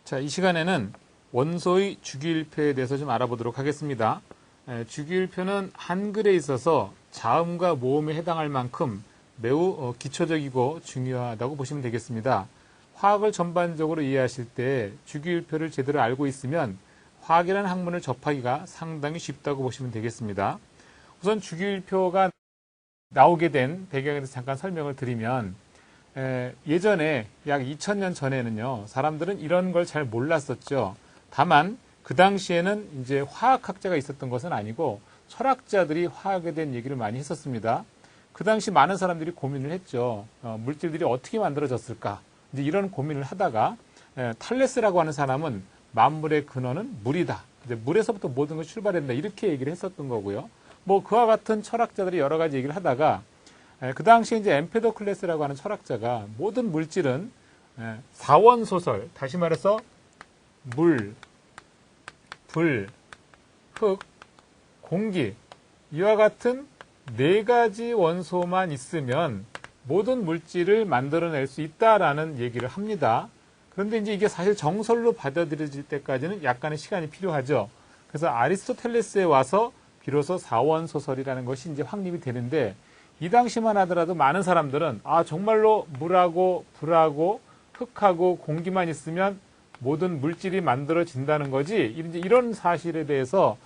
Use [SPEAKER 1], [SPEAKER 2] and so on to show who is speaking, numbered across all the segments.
[SPEAKER 1] 자, 이 시간에는 원소의 주기율표에 대해서 좀 알아보도록 하겠습니다. 주기율표는 한글에 있어서 자음과 모음에 해당할 만큼 매우 기초적이고 중요하다고 보시면 되겠습니다. 화학을 전반적으로 이해하실 때 주기율표를 제대로 알고 있으면 화학이라는 학문을 접하기가 상당히 쉽다고 보시면 되겠습니다. 우선 주기율표가 나오게 된 배경에 대해서 잠깐 설명을 드리면 예전에 약 2000년 전에는요, 사람들은 이런 걸 잘 몰랐었죠. 다만 그 당시에는 이제 화학학자가 있었던 것은 아니고 철학자들이 화학에 대한 얘기를 많이 했었습니다. 그 당시 많은 사람들이 고민을 했죠. 물질들이 어떻게 만들어졌을까? 이제 이런 고민을 하다가 탈레스라고 하는 사람은 만물의 근원은 물이다. 이제 물에서부터 모든 것이 출발된다. 이렇게 얘기를 했었던 거고요. 뭐 그와 같은 철학자들이 여러 가지 얘기를 하다가 그 당시에 이제 엠페도클레스라고 하는 철학자가 모든 물질은 사원소설, 다시 말해서 물, 불, 흙, 공기, 이와 같은 네 가지 원소만 있으면 모든 물질을 만들어낼 수 있다라는 얘기를 합니다. 그런데 이제 이게 사실 정설로 받아들여질 때까지는 약간의 시간이 필요하죠. 그래서 아리스토텔레스에 와서 비로소 사원소설이라는 것이 이제 확립이 되는데, 이 당시만 하더라도 많은 사람들은 정말로 물하고 불하고 흙하고 공기만 있으면 모든 물질이 만들어진다는 거지, 이런 사실에 대해서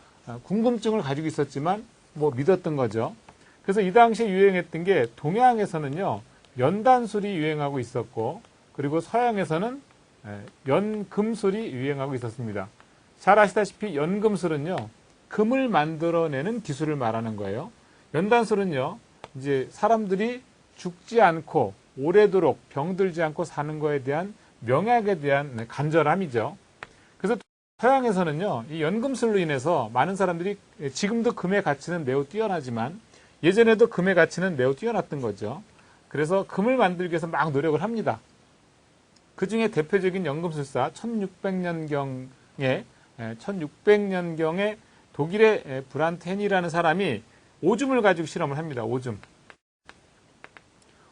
[SPEAKER 1] 궁금증을 가지고 있었지만 뭐 믿었던 거죠. 그래서 이 당시에 유행했던 게, 동양에서는요 연단술이 유행하고 있었고, 그리고 서양에서는 연금술이 유행하고 있었습니다. 잘 아시다시피 연금술은요 금을 만들어내는 기술을 말하는 거예요. 연단술은요 이제 사람들이 죽지 않고 오래도록 병들지 않고 사는 거에 대한 명약에 대한 간절함이죠. 그래서 서양에서는요, 이 연금술로 인해서 많은 사람들이, 지금도 금의 가치는 매우 뛰어나지만 예전에도 금의 가치는 매우 뛰어났던 거죠. 그래서 금을 만들기 위해서 막 노력을 합니다. 그 중에 대표적인 연금술사 1600년경에 독일의 브란텐이라는 사람이 오줌을 가지고 실험을 합니다.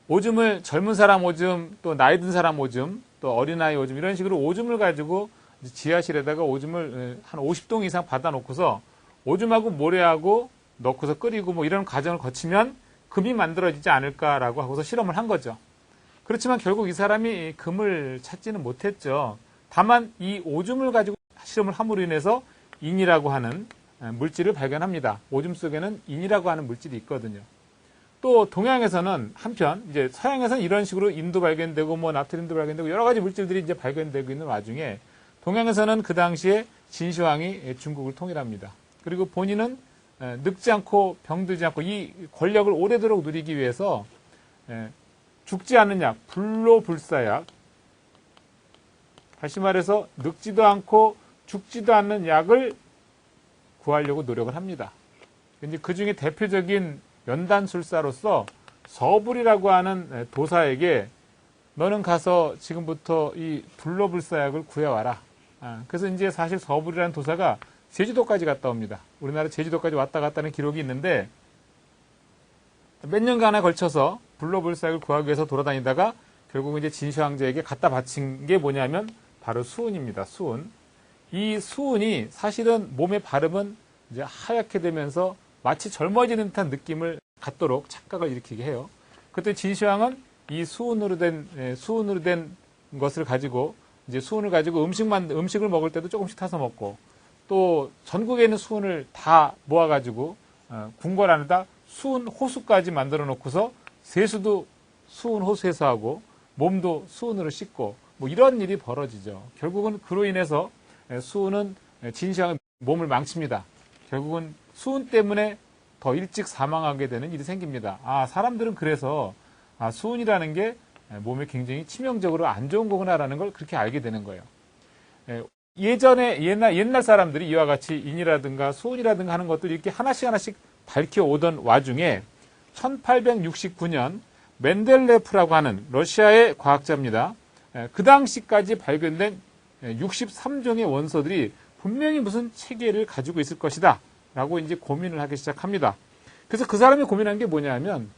[SPEAKER 1] 오줌을 젊은 사람 오줌, 또 나이 든 사람 오줌, 또 어린아이 오줌, 이런 식으로 오줌을 가지고 지하실에다가 오줌을 한 50동 이상 받아놓고서 오줌하고 모래하고 넣고서 끓이고 뭐 이런 과정을 거치면 금이 만들어지지 않을까라고 하고서 실험을 한 거죠. 그렇지만 결국 이 사람이 금을 찾지는 못했죠. 다만 이 오줌을 가지고 실험을 함으로 인해서 인이라고 하는 물질을 발견합니다. 오줌 속에는 인이라고 하는 물질이 있거든요. 또 동양에서는 한편, 이제 서양에서는 이런 식으로 인도 발견되고 뭐 나트륨도 발견되고 여러 가지 물질들이 이제 발견되고 있는 와중에, 동양에서는 그 당시에 진시황이 중국을 통일합니다. 그리고 본인은 늙지 않고 병들지 않고 이 권력을 오래도록 누리기 위해서 죽지 않는 약, 불로불사약, 다시 말해서 늙지도 않고 죽지도 않는 약을 구하려고 노력을 합니다. 이제 그 중에 대표적인 연단술사로서 서불이라고 하는 도사에게 너는 가서 지금부터 이 불로불사약을 구해와라. 그래서 이제 사실 서불이라는 도사가 제주도까지 갔다 옵니다. 우리나라 제주도까지 왔다 갔다 하는 기록이 있는데, 몇 년간에 걸쳐서 불로불사약을 구하기 위해서 돌아다니다가 결국 이제 진시황제에게 갖다 바친 게 뭐냐면 바로 수은입니다. 수은. 이 수은이 사실은 몸에 바르면 이제 하얗게 되면서 마치 젊어지는 듯한 느낌을 갖도록 착각을 일으키게 해요. 그때 진시황은 이 수은으로 된 것을 가지고, 이제 수은을 가지고 음식을 먹을 때도 조금씩 타서 먹고, 또 전국에 있는 수은을 다 모아가지고 궁궐 안에다 수은 호수까지 만들어 놓고서 세수도 수은 호수에서 하고 몸도 수은으로 씻고 뭐 이런 일이 벌어지죠. 결국은 그로 인해서 수은은 진시황의 몸을 망칩니다. 결국은 수은 때문에 더 일찍 사망하게 되는 일이 생깁니다. 사람들은 그래서 수은이라는 게 몸에 굉장히 치명적으로 안 좋은 거구나라는 걸 그렇게 알게 되는 거예요. 옛날 사람들이 이와 같이 인이라든가 수은이라든가 하는 것들 이렇게 하나씩 밝혀오던 와중에 1869년 멘델레프라고 하는 러시아의 과학자입니다. 그 당시까지 발견된 63종의 원소들이 분명히 무슨 체계를 가지고 있을 것이다 라고 이제 고민을 하기 시작합니다. 그래서 그 사람이 고민한 게 뭐냐면,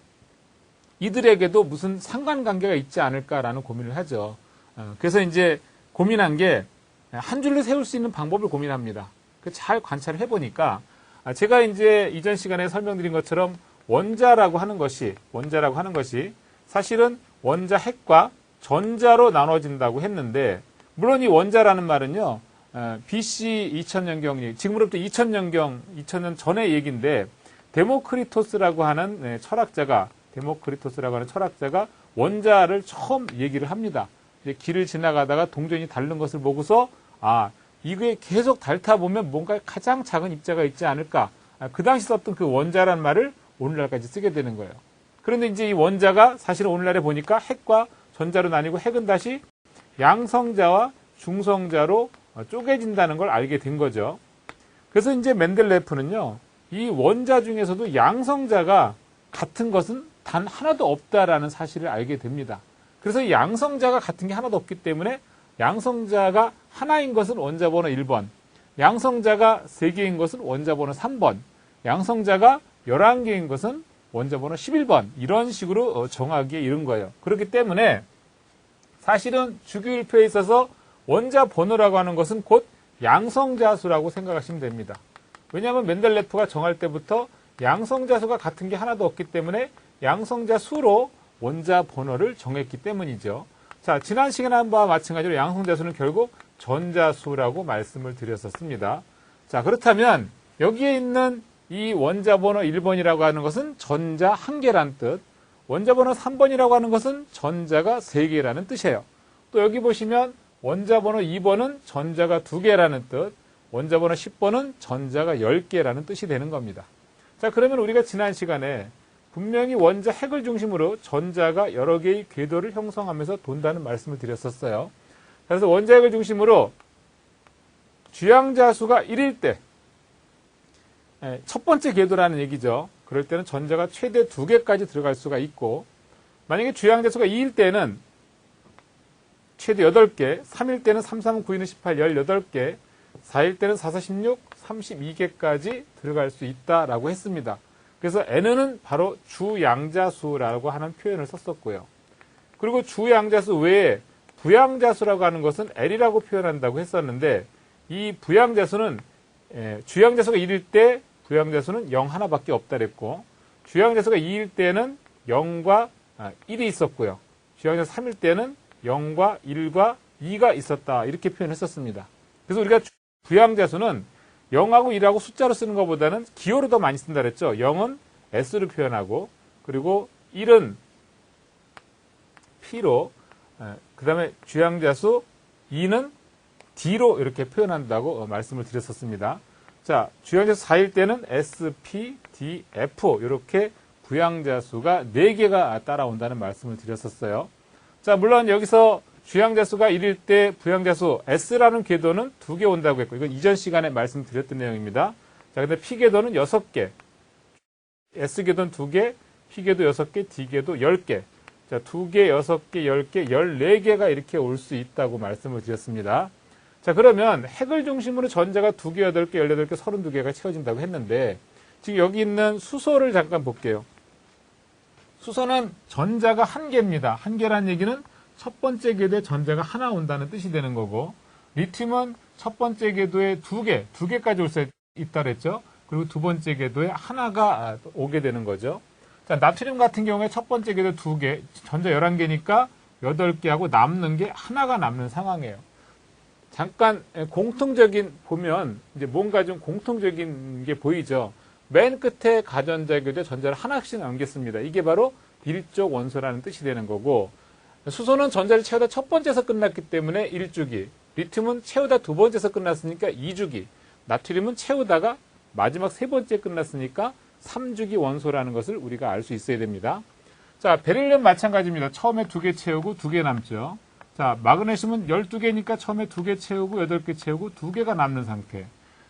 [SPEAKER 1] 이들에게도 무슨 상관관계가 있지 않을까라는 고민을 하죠. 그래서 이제 고민한 게, 한 줄로 세울 수 있는 방법을 고민합니다. 잘 관찰을 해보니까 제가 이제 이전 시간에 설명드린 것처럼 원자라고 하는 것이 사실은 원자 핵과 전자로 나눠진다고 했는데, 물론 이 원자라는 말은요, BC 2000년경, 지금으로부터 2000년 전의 얘기인데, 데모크리토스라고 하는 철학자가 원자를 처음 얘기를 합니다. 이제 길을 지나가다가 동전이 닳는 것을 보고서, 이게 계속 닳다 보면 뭔가 가장 작은 입자가 있지 않을까. 그 당시 썼던 그 원자란 말을 오늘날까지 쓰게 되는 거예요. 그런데 이제 이 원자가 사실은 오늘날에 보니까 핵과 전자로 나뉘고, 핵은 다시 양성자와 중성자로 쪼개진다는 걸 알게 된 거죠. 그래서 이제 멘델레프는요, 이 원자 중에서도 양성자가 같은 것은 단 하나도 없다라는 사실을 알게 됩니다. 그래서 이 양성자가 같은 게 하나도 없기 때문에 양성자가 하나인 것은 원자번호 1번, 양성자가 3개인 것은 원자번호 3번, 양성자가 11개인 것은 원자번호 11번, 이런 식으로 정하기에 이른 거예요. 그렇기 때문에 사실은 주기율표에 있어서 원자 번호라고 하는 것은 곧 양성자수라고 생각하시면 됩니다. 왜냐하면 멘델레프가 정할 때부터 양성자수가 같은 게 하나도 없기 때문에 양성자수로 원자 번호를 정했기 때문이죠. 자, 지난 시간에 한 바와 마찬가지로 양성자수는 결국 전자수라고 말씀을 드렸었습니다. 자, 그렇다면 여기에 있는 이 원자번호 1번이라고 하는 것은 전자 1개란 뜻, 원자번호 3번이라고 하는 것은 전자가 3개라는 뜻이에요. 또 여기 보시면 원자번호 2번은 전자가 2개라는 뜻, 원자번호 10번은 전자가 10개라는 뜻이 되는 겁니다. 자, 그러면 우리가 지난 시간에 분명히 원자 핵을 중심으로 전자가 여러 개의 궤도를 형성하면서 돈다는 말씀을 드렸었어요. 그래서 원자 핵을 중심으로 주양자수가 1일 때, 첫 번째 궤도라는 얘기죠. 그럴 때는 전자가 최대 2개까지 들어갈 수가 있고, 만약에 주양자수가 2일 때는 최대 8개, 3일 때는 3, 3, 9, 2는 18, 18개, 4일 때는 4, 4, 16, 32개까지 들어갈 수 있다라고 했습니다. 그래서 N은 바로 주양자수라고 하는 표현을 썼었고요. 그리고 주양자수 외에 부양자수라고 하는 것은 L이라고 표현한다고 했었는데, 이 부양자수는 주양자수가 1일 때 부양자수는 0 하나밖에 없다 그랬고, 주양자수가 2일 때는 0과 1이 있었고요. 주양자수 3일 때는 0과 1과 2가 있었다, 이렇게 표현했었습니다. 그래서 우리가 부양자수는 0하고 1하고 숫자로 쓰는 것보다는 기호로 더 많이 쓴다 그랬죠. 0은 S로 표현하고, 그리고 1은 P로, 그 다음에 주양자수 2는 D로 이렇게 표현한다고 말씀을 드렸었습니다. 자, 주양자수 4일 때는 S, P, D, F 이렇게 부양자수가 4개가 따라온다는 말씀을 드렸었어요. 자, 물론 여기서 주양자수가 1일 때 부양자수 S라는 궤도는 2개 온다고 했고, 이건 이전 시간에 말씀드렸던 내용입니다. 자, 근데 P궤도는 6개, S궤도는 2개, P궤도 6개, D궤도 10개. 자, 2개, 6개, 10개, 14개가 이렇게 올 수 있다고 말씀을 드렸습니다. 자, 그러면 핵을 중심으로 전자가 2개, 8개, 18개, 32개가 채워진다고 했는데, 지금 여기 있는 수소를 잠깐 볼게요. 수소는 전자가 1개입니다. 1개란 얘기는 첫 번째 궤도에 전자가 하나 온다는 뜻이 되는 거고, 리튬은 첫 번째 궤도에 2개까지 올 수 있다 그랬죠. 그리고 두 번째 궤도에 하나가 오게 되는 거죠. 자, 나트륨 같은 경우에 첫 번째 궤도 2개, 전자 11개니까 8개하고 남는 게 하나가 남는 상황이에요. 잠깐 공통적인 보면 이제 뭔가 좀 공통적인 게 보이죠. 맨 끝에 가전자 궤도에 전자를 하나씩 남겼습니다. 이게 바로 일족 원소라는 뜻이 되는 거고, 수소는 전자를 채우다 첫 번째에서 끝났기 때문에 1주기, 리튬은 채우다 두 번째에서 끝났으니까 2주기, 나트륨은 채우다가 마지막 세 번째 끝났으니까 3주기 원소라는 것을 우리가 알 수 있어야 됩니다. 자, 베릴륨 마찬가지입니다. 처음에 2개 채우고 2개 남죠. 자, 마그네슘은 12개니까 처음에 2개 채우고 8개 채우고 2개가 남는 상태.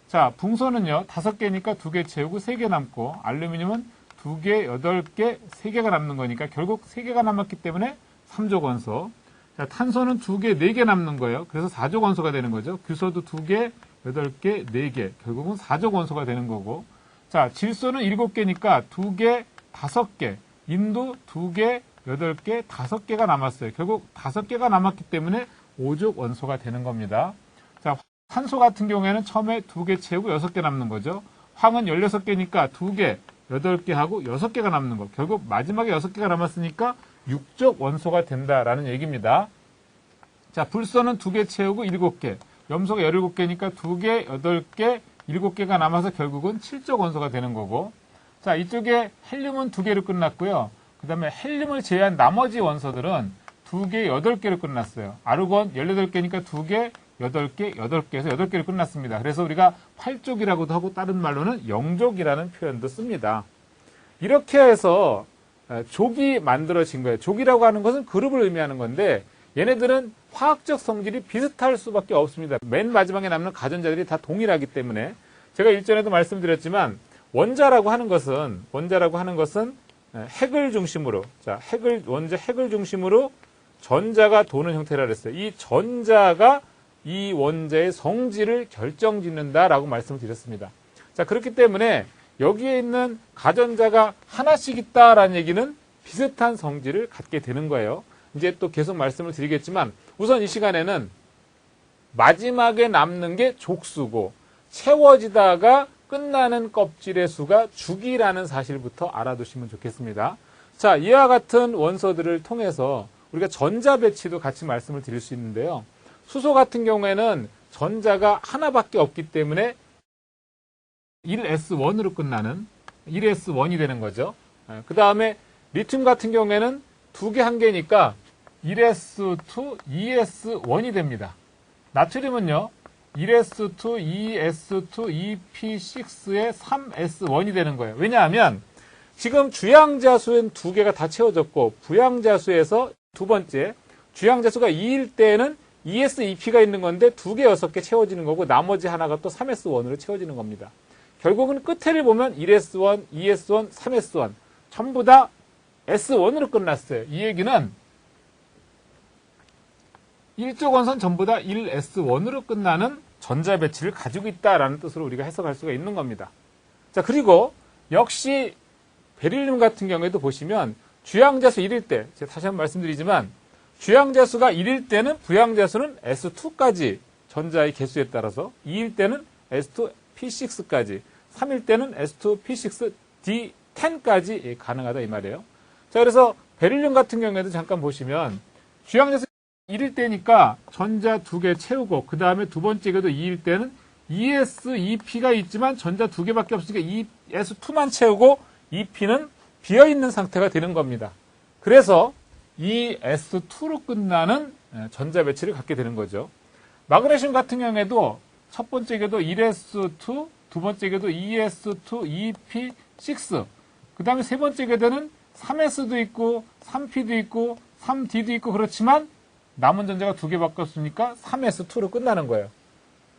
[SPEAKER 1] 자, 붕소는요, 5개니까 2개 채우고 3개 남고, 알루미늄은 2개, 8개, 3개가 남는 거니까 결국 3개가 남았기 때문에 3족 원소. 자, 탄소는 2개, 4개 남는 거예요. 그래서 4족 원소가 되는 거죠. 규소도 2개, 8개, 4개. 결국은 4족 원소가 되는 거고. 자, 질소는 7개니까 2개, 5개. 인도 2개, 8개, 5개가 남았어요. 결국 5개가 남았기 때문에 5족 원소가 되는 겁니다. 자, 탄소 같은 경우에는 처음에 2개 채우고 6개 남는 거죠. 황은 16개니까 2개, 8개 하고 6개가 남는 거. 결국 마지막에 6개가 남았으니까 육적 원소가 된다라는 얘기입니다. 자, 불소는 2개 채우고 7개, 염소가 17개니까 2개, 8개, 7개가 남아서 결국은 7적 원소가 되는 거고, 자, 이쪽에 헬륨은 2개로 끝났고요. 그 다음에 헬륨을 제외한 나머지 원소들은 2개, 8개로 끝났어요. 아르곤 18개니까 2개, 8개, 8개에서 8개로 끝났습니다. 그래서 우리가 8족이라고도 하고 다른 말로는 영족이라는 표현도 씁니다. 이렇게 해서 족이 만들어진 거예요. 족이라고 하는 것은 그룹을 의미하는 건데 얘네들은 화학적 성질이 비슷할 수밖에 없습니다. 맨 마지막에 남는 가전자들이 다 동일하기 때문에 제가 일전에도 말씀드렸지만 원자라고 하는 것은 핵을 중심으로, 자, 핵을 중심으로 전자가 도는 형태라 그랬어요. 이 전자가 이 원자의 성질을 결정짓는다라고 말씀을 드렸습니다. 자, 그렇기 때문에 여기에 있는 가전자가 하나씩 있다라는 얘기는 비슷한 성질을 갖게 되는 거예요. 이제 또 계속 말씀을 드리겠지만 우선 이 시간에는 마지막에 남는 게 족수고 채워지다가 끝나는 껍질의 수가 죽이라는 사실부터 알아두시면 좋겠습니다. 자, 이와 같은 원소들을 통해서 우리가 전자 배치도 같이 말씀을 드릴 수 있는데요. 수소 같은 경우에는 전자가 하나밖에 없기 때문에 1s1으로 끝나는 1s1이 되는 거죠. 그 다음에 리튬 같은 경우에는 2개, 1개니까 1s2, 2s1이 됩니다. 나트륨은요, 1s2, 2s2, 2p6에 3s1이 되는 거예요. 왜냐하면 지금 주양자수는 2개가 다 채워졌고 부양자수에서 두 번째 주양자수가 2일 때에는 2s, 2p가 있는 건데 2개, 6개 채워지는 거고 나머지 하나가 또 3s1으로 채워지는 겁니다. 결국은 끝에를 보면 1s1, 2s1, 3s1 전부 다 s1으로 끝났어요. 이 얘기는 1족 원소는 전부 다 1s1으로 끝나는 전자 배치를 가지고 있다라는 뜻으로 우리가 해석할 수가 있는 겁니다. 자, 그리고 역시 베릴륨 같은 경우에도 보시면 주양자수 1일 때, 제가 다시 한번 말씀드리지만 주양자수가 1일 때는 부양자수는 S2까지 전자의 개수에 따라서 2일 때는 S2P6까지 3일 때는 S2P6D10까지 가능하다 이 말이에요. 자, 그래서 베릴륨 같은 경우에도 잠깐 보시면 주양자수 1일 때니까 전자 2개 채우고 그 다음에 두 번째에도 2일 때는 ES, EP가 있지만 전자 2개밖에 없으니까 ES2만 채우고 EP는 비어있는 상태가 되는 겁니다. 그래서 ES2로 끝나는 전자 배치를 갖게 되는 거죠. 마그네슘 같은 경우에도 첫 번째에도 1s2, 두 번째에도 2s2, 2p6, 그 다음에 세 번째에는 3s도 있고 3p도 있고 3d도 있고 그렇지만 남은 전자가 2개밖에 없으니까 3s2로 끝나는 거예요.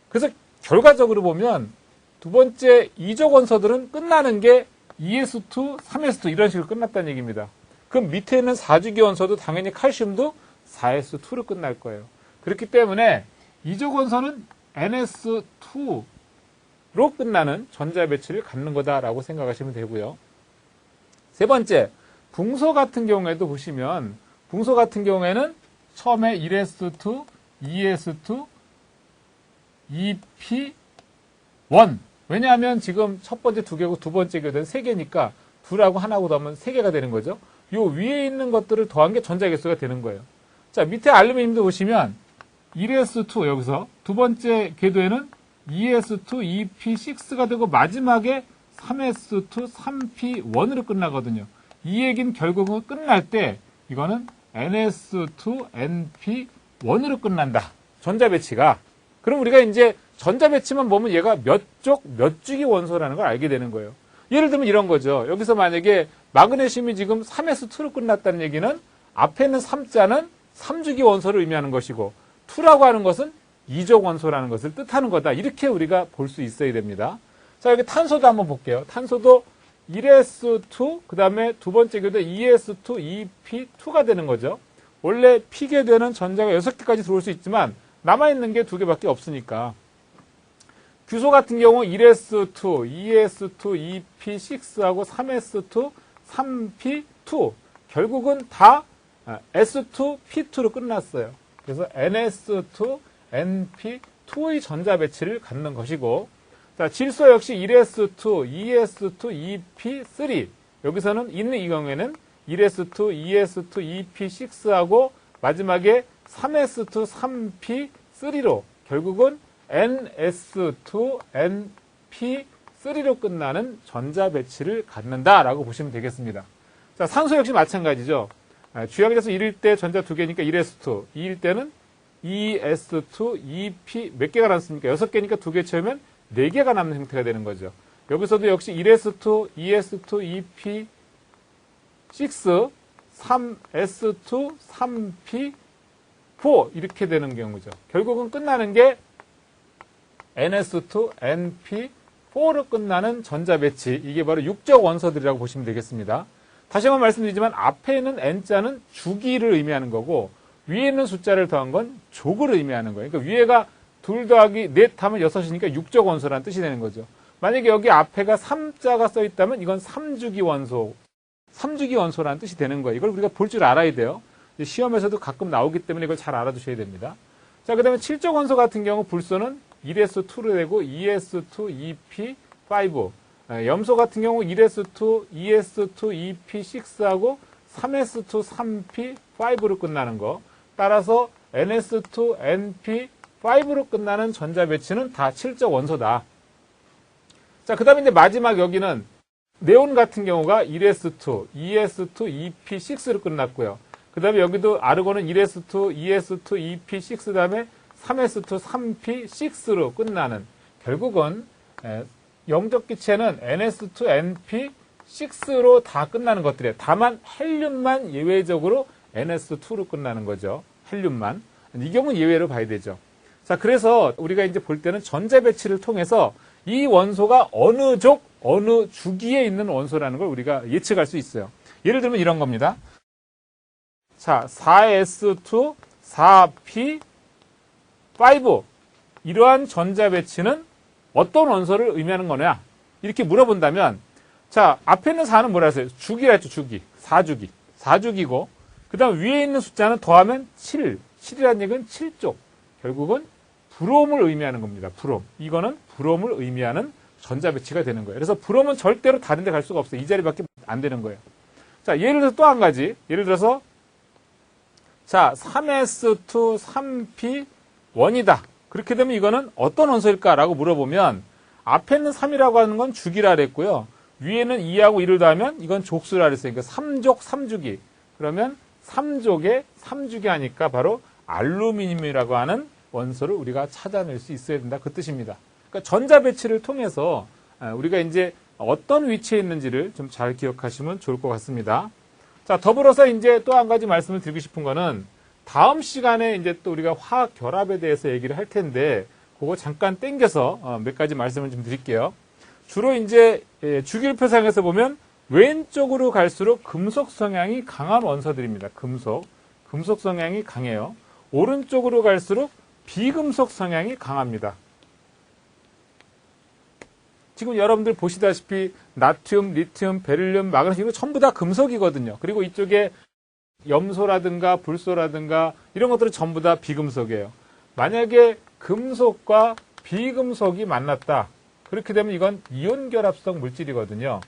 [SPEAKER 1] 그래서 결과적으로 보면 두 번째 2족 원소들은 끝나는 게 2s2, 3s2 이런 식으로 끝났다는 얘기입니다. 그럼 밑에 있는 4주기 원소도 당연히 칼슘도 4s2로 끝날 거예요. 그렇기 때문에 2족 원소는 ns2로 끝나는 전자 배치를 갖는 거다라고 생각하시면 되고요. 세 번째, 붕소 같은 경우에도 보시면 붕소 같은 경우에는 처음에 1s2, 2s2, 2p1. 왜냐하면 지금 첫 번째 2개고 두 번째 교대는 3개니까 2하고 하나하고 더하면 3개가 되는 거죠. 요 위에 있는 것들을 더한 게 전자 개수가 되는 거예요. 자, 밑에 알루미늄도 보시면 1s2 여기서 두 번째 궤도에는 2s2, 2p6가 되고 마지막에 3s2, 3p1으로 끝나거든요. 이 얘기는 결국은 끝날 때 이거는 ns2, np1으로 끝난다. 전자 배치가. 그럼 우리가 이제 전자 배치만 보면 얘가 몇 족, 몇 주기 원소라는 걸 알게 되는 거예요. 예를 들면 이런 거죠. 여기서 만약에 마그네슘이 지금 3s2로 끝났다는 얘기는 앞에 있는 3자는 3주기 원소를 의미하는 것이고 2라고 하는 것은 2족 원소라는 것을 뜻하는 거다. 이렇게 우리가 볼 수 있어야 됩니다. 자, 여기 탄소도 한번 볼게요. 탄소도 1s2, 그 다음에 두 번째 교대 2s2, 2p2가 되는 거죠. 원래 P궤도에는 전자가 6개까지 들어올 수 있지만 남아있는 게 2개밖에 없으니까. 규소 같은 경우 1s2, 2s2, 2p6하고 3s2, 3p2 결국은 다 S2, P2로 끝났어요. 그래서 NS2, NP2의 전자 배치를 갖는 것이고, 자, 질소 역시 1s2, 2s2, 2p3. 여기서는 있는 이 경우에는 1s2, 2s2, 2p6하고 마지막에 3s2, 3p3로 결국은 ns2, np3로 끝나는 전자 배치를 갖는다라고 보시면 되겠습니다. 자, 산소 역시 마찬가지죠. 주양에서 1일 때 전자 2개니까 1s2, 2일 때는 2s2, 2p 몇 개가 남습니까? 6개니까 2개 채우면 4개가 남는 형태가 되는 거죠. 여기서도 역시 1s2, 2s2, 2p6, 3s2, 3p4 이렇게 되는 경우죠. 결국은 끝나는 게 ns2, np4로 끝나는 전자 배치, 이게 바로 육적 원소들이라고 보시면 되겠습니다. 다시 한번 말씀드리지만 앞에 있는 n자는 주기를 의미하는 거고 위에 있는 숫자를 더한 건 족을 의미하는 거예요. 그러니까 위에가 2 더하기 4 하면 6이니까 육적 원소라는 뜻이 되는 거죠. 만약에 여기 앞에가 3자가 써 있다면 이건 3주기 원소, 3주기 원소라는 뜻이 되는 거예요. 이걸 우리가 볼 줄 알아야 돼요. 시험에서도 가끔 나오기 때문에 이걸 잘 알아두셔야 됩니다. 자, 그 다음에 7적 원소 같은 경우 불소는 1s2로 되고 2s2, 2p5. 염소 같은 경우 1s2, 2s2, 2p6하고 3s2, 3p5로 끝나는 거. 따라서 ns2, np5로 끝나는 전자 배치는 다 7적 원소다. 자, 그 다음에 이제 마지막 여기는 네온 같은 경우가 1s2, 2s2, 2p6로 끝났고요. 그 다음에 여기도 아르곤은 1s2, 2s2, 2p6 다음에 3s2, 3p6로 끝나는, 결국은 영적 기체는 ns2, np6로 다 끝나는 것들이에요. 다만 헬륨만 예외적으로 ns2로 끝나는 거죠. 헬륨만. 이 경우는 예외로 봐야 되죠. 자, 그래서 우리가 이제 볼 때는 전자 배치를 통해서 이 원소가 어느 족, 어느 주기에 있는 원소라는 걸 우리가 예측할 수 있어요. 예를 들면 이런 겁니다. 자, 4s2, 4p5. 이러한 전자 배치는 어떤 원소를 의미하는 거냐? 이렇게 물어본다면, 자, 앞에 있는 4는 뭐라 했어요? 주기라 했죠, 주기. 4주기. 4주기고, 그 다음 위에 있는 숫자는 더하면 7. 7이라는 얘기는 7쪽. 결국은 브롬을 의미하는 겁니다. 브롬. 이거는 브롬을 의미하는 전자 배치가 되는 거예요. 그래서 브롬은 절대로 다른 데 갈 수가 없어요. 이 자리밖에 안 되는 거예요. 자, 예를 들어서 또 한 가지. 예를 들어서, 자, 3s2, 3p1이다. 그렇게 되면 이거는 어떤 원소일까라고 물어보면 앞에 있는 3이라고 하는 건 주기라 그랬고요. 위에는 2하고 1을 더하면 이건 족수라 그랬어요. 그러니까 3족, 3주기. 그러면 3족에 3주기 하니까 바로 알루미늄이라고 하는 원소를 우리가 찾아낼 수 있어야 된다. 그 뜻입니다. 그러니까 전자 배치를 통해서 우리가 이제 어떤 위치에 있는지를 좀 잘 기억하시면 좋을 것 같습니다. 자, 더불어서 이제 또 한 가지 말씀을 드리고 싶은 거는 다음 시간에 이제 또 우리가 화학 결합에 대해서 얘기를 할 텐데 그거 잠깐 땡겨서 몇 가지 말씀을 좀 드릴게요. 주로 이제 주기율표상에서 보면 왼쪽으로 갈수록 금속 성향이 강한 원소들입니다. 금속 성향이 강해요. 오른쪽으로 갈수록 비금속 성향이 강합니다. 지금 여러분들 보시다시피 나트륨, 리튬, 베릴륨, 마그네슘 이거 전부 다 금속이거든요. 그리고 이쪽에 염소라든가 불소라든가 이런 것들은 전부 다 비금속이에요. 만약에 금속과 비금속이 만났다. 그렇게 되면 이건 이온 결합성 물질이거든요.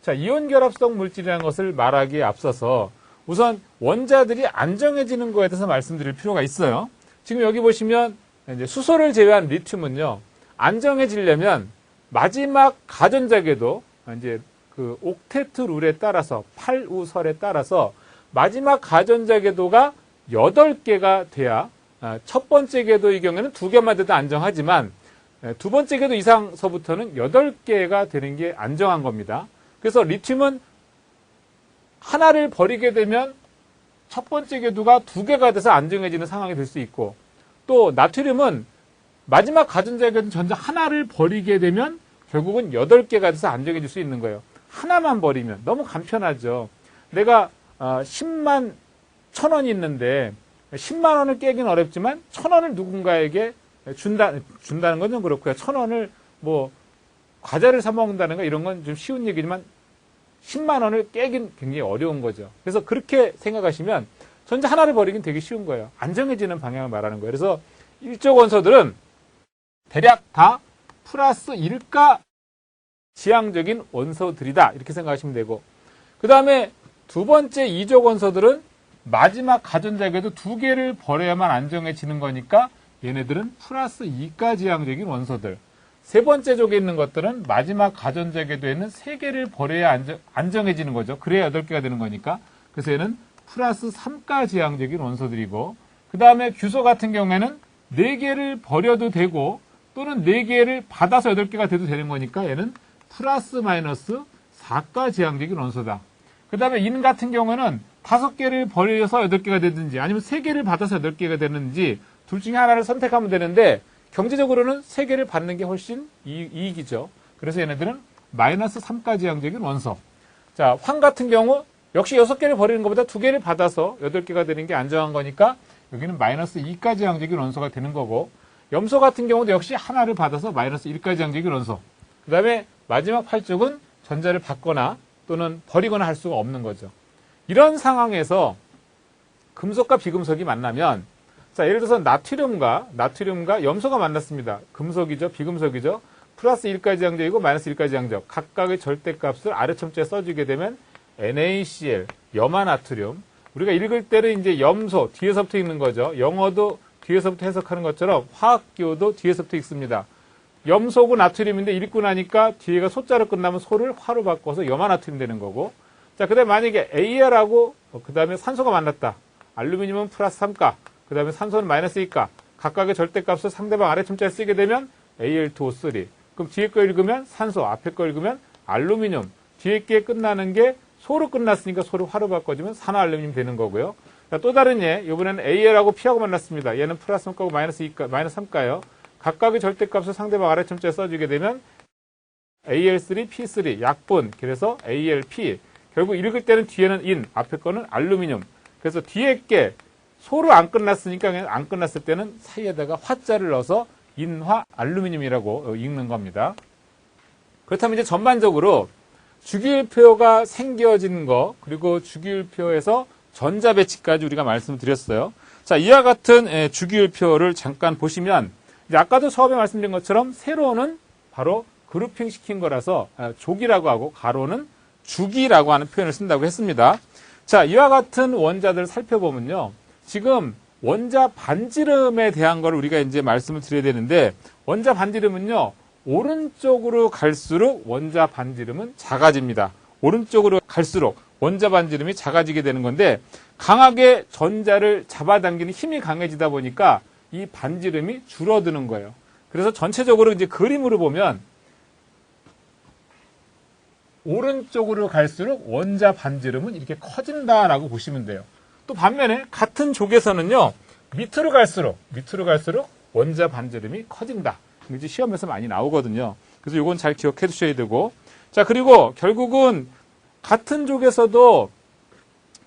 [SPEAKER 1] 자, 이온 결합성 물질이라는 것을 말하기에 앞서서 우선 원자들이 안정해지는 거에 대해서 말씀드릴 필요가 있어요. 지금 여기 보시면 이제 수소를 제외한 리튬은요, 안정해지려면 마지막 가전자 궤도, 이제 그 옥테트 룰에 따라서 8우설에 따라서 마지막 가전자 궤도가 8개가 돼야 첫 번째 궤도의 경우에는 2개만 돼도 안정하지만 두 번째 궤도 이상서부터는 8개가 되는 게 안정한 겁니다. 그래서 리튬은 하나를 버리게 되면 첫 번째 궤도가 2개가 돼서 안정해지는 상황이 될 수 있고, 또 나트륨은 마지막 가전자 궤도 전자 하나를 버리게 되면 결국은 8개가 돼서 안정해질 수 있는 거예요. 하나만 버리면 너무 간편하죠. 내가 10만 1,000원이 있는데 10만 원을 깨기는 어렵지만 1,000원을 누군가에게 준다는 건 좀 그렇고요. 1,000원을 뭐 과자를 사 먹는다는 거 이런 건 좀 쉬운 얘기지만 10만 원을 깨긴 굉장히 어려운 거죠. 그래서 그렇게 생각하시면 전자 하나를 버리긴 되게 쉬운 거예요. 안정해지는 방향을 말하는 거예요. 그래서 이쪽 원소들은 대략 다 플러스 1가 지향적인 원소들이다. 이렇게 생각하시면 되고, 그 다음에 두 번째 2족 원소들은 마지막 가전자계도 2개를 버려야만 안정해지는 거니까 얘네들은 플러스 2가 지향적인 원소들. 세 번째 족에 있는 것들은 마지막 가전자계도에는 3개를 버려야 안정해지는 거죠. 그래야 8개가 되는 거니까. 그래서 얘는 플러스 3가 지향적인 원소들이고, 그 다음에 규소 같은 경우에는 4개를 버려도 되고 또는 4개를 받아서 8개가 돼도 되는 거니까 얘는 플러스 마이너스 4가 지향적인 원소다. 그 다음에 인 같은 경우는 5개를 버려서 8개가 되든지 아니면 3개를 받아서 8개가 되는지 둘 중에 하나를 선택하면 되는데 경제적으로는 3개를 받는 게 훨씬 이익이죠. 그래서 얘네들은 마이너스 3가 지향적인 원소. 자, 황 같은 경우 역시 6개를 버리는 것보다 2개를 받아서 8개가 되는 게 안정한 거니까 여기는 마이너스 2가 지향적인 원소가 되는 거고, 염소 같은 경우도 역시 하나를 받아서 마이너스 1가 지향적인 원소. 그 다음에 마지막 8쪽은 전자를 받거나 또는 버리거나 할 수가 없는 거죠. 이런 상황에서 금속과 비금속이 만나면, 자, 예를 들어서 나트륨과 염소가 만났습니다. 금속이죠, 비금속이죠. 플러스 1가 지향적이고 마이너스 1가 지향적. 각각의 절대값을 아래첨자에 써주게 되면 NaCl, 염화나트륨. 우리가 읽을 때는 이제 염소, 뒤에서부터 읽는 거죠. 영어도 뒤에서부터 해석하는 것처럼 화학기호도 뒤에서부터 읽습니다. 염소고 나트륨인데 읽고 나니까 뒤에가 소자로 끝나면 소를 화로 바꿔서 염화나트륨 되는 거고. 자, 그 다음에 만약에 Al하고 그 다음에 산소가 만났다. 알루미늄은 플러스 3가, 그 다음에 산소는 마이너스 2가. 각각의 절대값을 상대방 아래첨자에 쓰게 되면 Al2O3. 그럼 뒤에 거 읽으면 산소, 앞에 거 읽으면 알루미늄. 뒤에 게 끝나는 게 소로 끝났으니까 소를 화로 바꿔주면 산화알루미늄 되는 거고요. 자, 또 다른 예, 이번에는 Al하고 P하고 만났습니다. 얘는 플러스 3가고 마이너스 2가, 마이너스 3가요. 각각의 절대값을 상대방 아래첨자에 써주게 되면 Al3, P3, 약분, 그래서 AlP. 결국 읽을 때는 뒤에는 인, 앞에 거는 알루미늄. 그래서 뒤에 게 소로 안 끝났으니까 안 끝났을 때는 사이에다가 화자를 넣어서 인화 알루미늄이라고 읽는 겁니다. 그렇다면 이제 전반적으로 주기율표가 생겨진 거, 그리고 주기율표에서 전자배치까지 우리가 말씀드렸어요. 자, 이와 같은 주기율표를 잠깐 보시면, 이제 아까도 처음에 말씀드린 것처럼 세로는 바로 그룹핑 시킨 거라서 족이라고 하고 가로는 주기라고 하는 표현을 쓴다고 했습니다. 자, 이와 같은 원자들을 살펴보면요. 지금 원자 반지름에 대한 걸 우리가 이제 말씀을 드려야 되는데, 원자 반지름은요, 오른쪽으로 갈수록 원자 반지름은 작아집니다. 오른쪽으로 갈수록 원자 반지름이 작아지게 되는 건데, 강하게 전자를 잡아당기는 힘이 강해지다 보니까 이 반지름이 줄어드는 거예요. 그래서 전체적으로 이제 그림으로 보면 오른쪽으로 갈수록 원자 반지름은 이렇게 커진다라고 보시면 돼요. 또 반면에 같은 족에서는요, 밑으로 갈수록 원자 반지름이 커진다. 이제 시험에서 많이 나오거든요. 그래서 이건 잘 기억해 두셔야 되고, 자, 그리고 결국은 같은 족에서도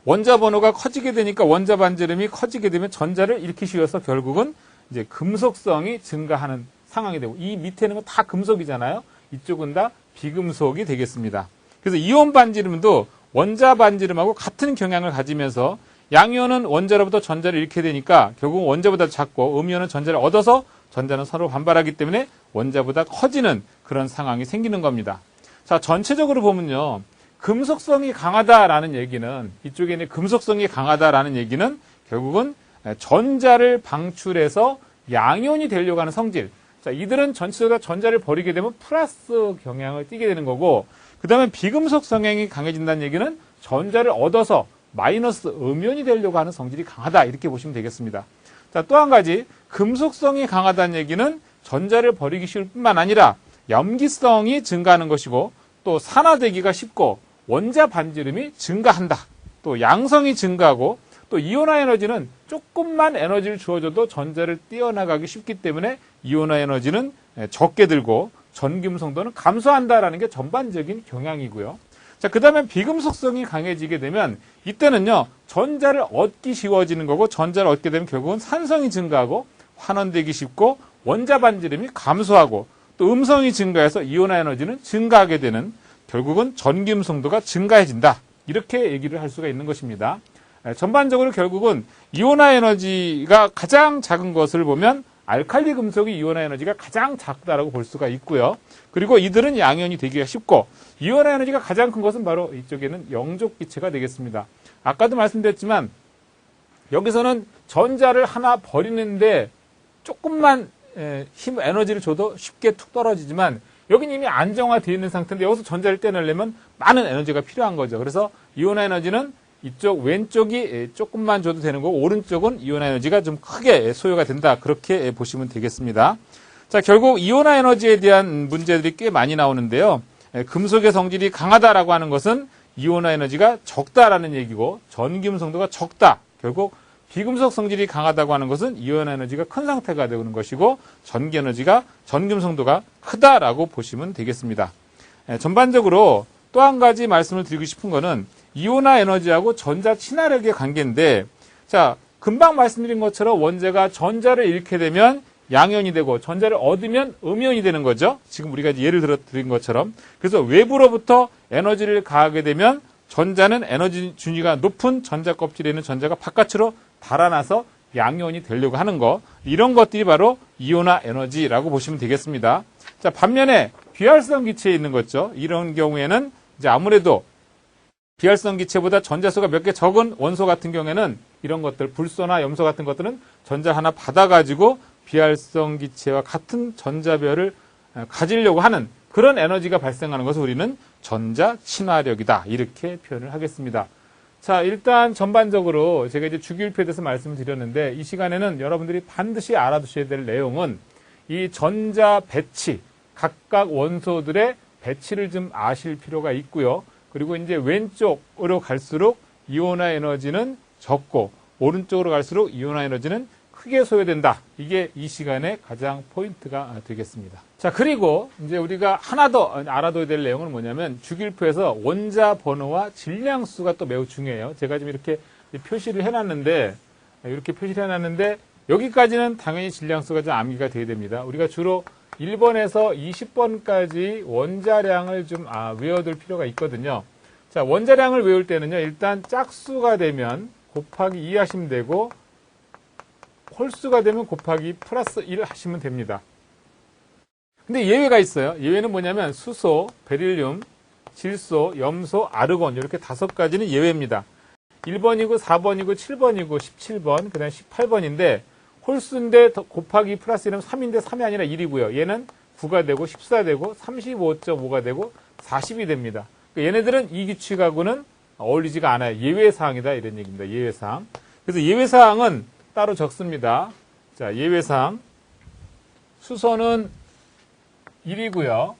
[SPEAKER 1] 원자 번호가 커지게 되니까 원자 반지름이 커지게 되면 전자를 잃기 쉬워서 결국은 이제 금속성이 증가하는 상황이 되고, 이 밑에 있는 건 다 금속이잖아요. 이쪽은 다 비금속이 되겠습니다. 그래서 이온 반지름도 원자 반지름하고 같은 경향을 가지면서 양이온은 원자로부터 전자를 잃게 되니까 결국 원자보다 작고, 음이온은 전자를 얻어서 전자는 서로 반발하기 때문에 원자보다 커지는 그런 상황이 생기는 겁니다. 자, 전체적으로 보면요, 금속성이 강하다라는 얘기는, 이쪽에 있는 금속성이 강하다라는 얘기는 결국은 전자를 방출해서 양이온이 되려고 하는 성질. 자, 이들은 전체적으로 전자를 버리게 되면 플러스 경향을 띠게 되는 거고, 그 다음에 비금속 성향이 강해진다는 얘기는 전자를 얻어서 마이너스 음이온이 되려고 하는 성질이 강하다, 이렇게 보시면 되겠습니다. 자, 또 한 가지, 금속성이 강하다는 얘기는 전자를 버리기 쉬울 뿐만 아니라 염기성이 증가하는 것이고, 또 산화되기가 쉽고 원자 반지름이 증가한다. 또 양성이 증가하고, 또 이온화 에너지는 조금만 에너지를 주어줘도 전자를 띄어나가기 쉽기 때문에 이온화 에너지는 적게 들고 전기음성도는 감소한다라는 게 전반적인 경향이고요. 자, 그 다음에 비금속성이 강해지게 되면 이때는요, 전자를 얻기 쉬워지는 거고, 전자를 얻게 되면 결국은 산성이 증가하고 환원되기 쉽고 원자 반지름이 감소하고, 또 음성이 증가해서 이온화 에너지는 증가하게 되는, 결국은 전기음성도가 증가해진다, 이렇게 얘기를 할 수가 있는 것입니다. 전반적으로 결국은 이온화 에너지가 가장 작은 것을 보면 알칼리 금속의 이온화 에너지가 가장 작다라고 볼 수가 있고요. 그리고 이들은 양이온이 되기가 쉽고 이온화 에너지가 가장 큰 것은 바로 이쪽에는 영족기체가 되겠습니다. 아까도 말씀드렸지만 여기서는 전자를 하나 버리는데 조금만 힘 에너지를 줘도 쉽게 툭 떨어지지만 여기는 이미 안정화되어 있는 상태인데 여기서 전자를 떼내려면 많은 에너지가 필요한 거죠. 그래서 이온화 에너지는 이쪽 왼쪽이 조금만 줘도 되는 거고 오른쪽은 이온화 에너지가 좀 크게 소요가 된다. 그렇게 보시면 되겠습니다. 자, 결국 이온화 에너지에 대한 문제들이 꽤 많이 나오는데요. 금속의 성질이 강하다라고 하는 것은 이온화 에너지가 적다라는 얘기고 전기음 성도가 적다. 결국 비금속 성질이 강하다고 하는 것은 이온화 에너지가 큰 상태가 되는 것이고 전기음 성도가 크다라고 보시면 되겠습니다. 전반적으로 또 한 가지 말씀을 드리고 싶은 거는 이온화 에너지하고 전자 친화력의 관계인데, 자, 금방 말씀드린 것처럼 원자가 전자를 잃게 되면 양이온이 되고 전자를 얻으면 음이온이 되는 거죠. 지금 우리가 예를 들어 드린 것처럼. 그래서 외부로부터 에너지를 가하게 되면 전자는 에너지 준위가 높은 전자 껍질에 있는 전자가 바깥으로 달아나서 양이온이 되려고 하는 거. 이런 것들이 바로 이온화 에너지라고 보시면 되겠습니다. 자, 반면에 비활성 기체에 있는 거죠. 이런 경우에는 이제 아무래도 비활성 기체보다 전자수가 몇 개 적은 원소 같은 경우에는 이런 것들, 불소나 염소 같은 것들은 전자 하나 받아가지고 비활성 기체와 같은 전자별을 가지려고 하는 그런 에너지가 발생하는 것을 우리는 전자 친화력이다. 이렇게 표현을 하겠습니다. 자, 일단 전반적으로 제가 이제 주기율표에 대해서 말씀을 드렸는데 이 시간에는 여러분들이 반드시 알아두셔야 될 내용은 이 전자 배치, 각각 원소들의 배치를 좀 아실 필요가 있고요. 그리고 이제 왼쪽으로 갈수록 이온화 에너지는 적고 오른쪽으로 갈수록 이온화 에너지는 크게 소요된다. 이게 이 시간의 가장 포인트가 되겠습니다. 자, 그리고 이제 우리가 하나 더 알아둬야 될 내용은 뭐냐면 주기율표에서 원자 번호와 질량수가 또 매우 중요해요. 제가 지금 이렇게 표시를 해놨는데 이렇게 표시를 해놨는데 여기까지는 당연히 질량수가 좀 암기가 돼야 됩니다. 우리가 주로 1번에서 20번까지 원자량을 좀 외워둘 필요가 있거든요. 자, 원자량을 외울 때는요, 일단 짝수가 되면 곱하기 2 하시면 되고, 홀수가 되면 곱하기 플러스 1 하시면 됩니다. 근데 예외가 있어요. 예외는 뭐냐면 수소, 베릴륨, 질소, 염소, 아르곤 이렇게 5가지는 예외입니다. 1번이고 4번이고 7번이고 17번, 그 다음에 18번인데 홀수인데 곱하기 플러스 1은 3인데 3이 아니라 1이고요. 얘는 9가 되고 14되고 35.5가 되고 40이 됩니다. 그러니까 얘네들은 이 규칙하고는 어울리지가 않아요. 예외사항이다 이런 얘기입니다. 예외사항. 그래서 예외사항은 따로 적습니다. 자, 예외사항. 수소는 1이고요.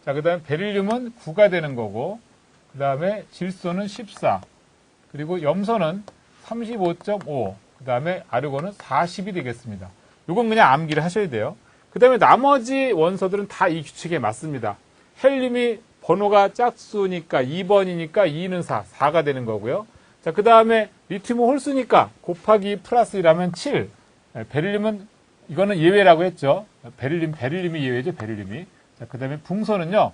[SPEAKER 1] 자, 그 다음에 베릴륨은 9가 되는 거고, 그 다음에 질소는 14, 그리고 염소는 35.5, 그 다음에 아르곤은 40이 되겠습니다. 이건 그냥 암기를 하셔야 돼요. 그 다음에 나머지 원소들은 다 이 규칙에 맞습니다. 헬륨이 번호가 짝수니까 2번이니까 2는 4, 4가 되는 거고요. 자, 그 다음에 리튬은 홀수니까 곱하기 플러스 1하면 7. 베릴륨은 이거는 예외라고 했죠. 베릴륨이 예외죠, 베릴륨이. 자, 그 다음에 붕소는요.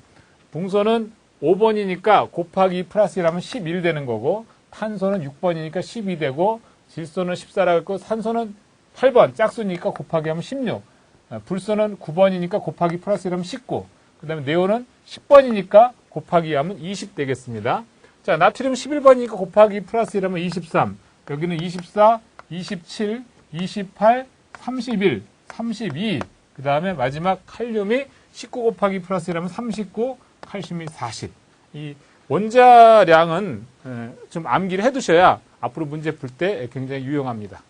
[SPEAKER 1] 붕소는 5번이니까 곱하기 플러스 1하면 11 되는 거고, 탄소는 6번이니까 12 되고, 질소는 14라고 했고, 산소는 8번, 짝수니까 곱하기 하면 16. 불소는 9번이니까 곱하기 플러스 1하면 19. 그 다음에 네온은 10번이니까 곱하기 하면 20 되겠습니다. 자, 나트륨 11번이니까 곱하기 플러스 1하면 23. 여기는 24, 27, 28, 31, 32. 그 다음에 마지막 칼륨이 19 곱하기 플러스 1하면 39, 칼슘이 40. 이 원자량은 좀 암기를 해두셔야 앞으로 문제 풀 때 굉장히 유용합니다.